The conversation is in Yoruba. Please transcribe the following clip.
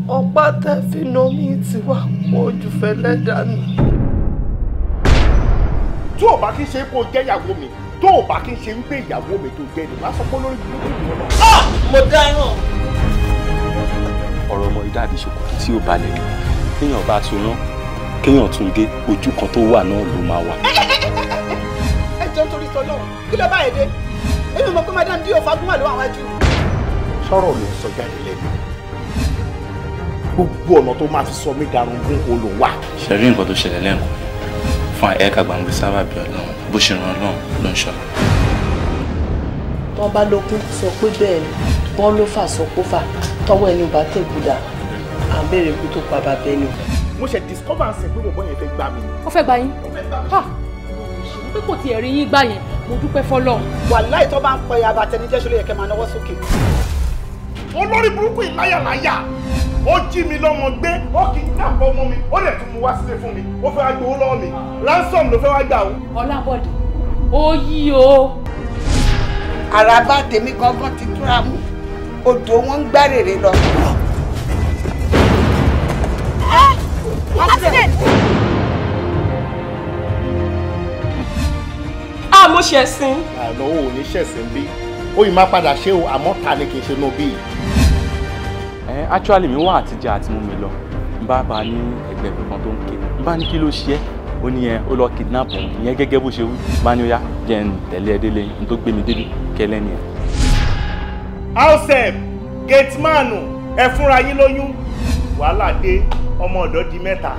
ọ̀pá tẹ́ fi nà mí ti wá pọ̀ jù fẹ́ lẹ́dàánù. tó o bá kí n ṣe kó o jẹ́ ìyàwó mi tó o bá kí n ṣe wípé ìyàwó mi tó jẹ́ ni màá sọ pé lórí burúkú ni wọ́n lọ. mo dáràn. ọ̀rọ̀ ọmọ yìí dàbí ṣòkòtò tí ò balẹ̀ ni kéèyàn bá tún rán kéèyàn tún gé ojú kan tó wà náà ló máa wà. ẹ jẹun torí sọlọ kí ló bá yẹ dé èmi mọ̀ pé madam bí òfà gún wà ló àwọn ẹjú. sọ̀rọ̀ ló ń sọ jáde lẹ́nu gbogbo ọ̀nà tó máa fi sọ mí darun gún olùwà. ṣe rí nǹkan tó ṣẹlẹ̀ lẹ́nu fún ẹ̀ka gbàngbé sábà bí ọlọ́run bó ṣe ràn ọlọ́run ló ń ṣọlá. tọ́ bá lókun sọ pé bẹ́ẹ̀ ni bọ́n ló fà sọ pé fà tọwọ́ ẹni bá tẹ̀ gbúdà à ń béèrè kú tó pa bàbá ẹni. mo ṣe discover ṣe pé bọ̀bọ̀ yẹn fẹ́ gbà mí. ó fẹ́ gbà yín pé kò tiẹ̀ rí yín gbà yẹn mo dúpẹ́ fọlọ́run. wàláì tó bá ń pẹ abatẹnijẹ́ ṣọlẹ̀ yẹ kẹ́ máa náwó sókè. olórí burúkú ìláyàláyà ó jí mi lọ́mọ gbé ó kì í dàpọ̀ ọmọ mi ó lè tún mu wá sílé fún mi ó fẹ́ wá gbowó lọ́wọ́ mi ransom ló fẹ́ wá gbà o. Ọlábọ̀dé ó yí o. àràbà tèmi gangan ti túra mú odò wọn ń gbá rèrè lọ. mo ṣẹ̀sìn. àná ò ní ṣẹ̀sìn bí ó yìí má padà ṣe o àmọ́ ta ni kì í ṣe inú bí. Actually mi wá àtijọ́ àti mú mi lọ n bá ba ní ẹgbẹ́ kan tó ń ké n bá ní kí ló ṣe é ó ní ẹ ó lọ kidnap òun ìyẹn gẹ́gẹ́ bó ṣe wí bá ní ó yá jẹ́ ń tẹ̀lé ẹ délé n tó gbé mi débi kẹlẹ́ ni ẹ. Ausep gateman ẹ fúnra yín lóyún wàhálà dé ọmọ ọ̀dọ́ di mẹ́ta.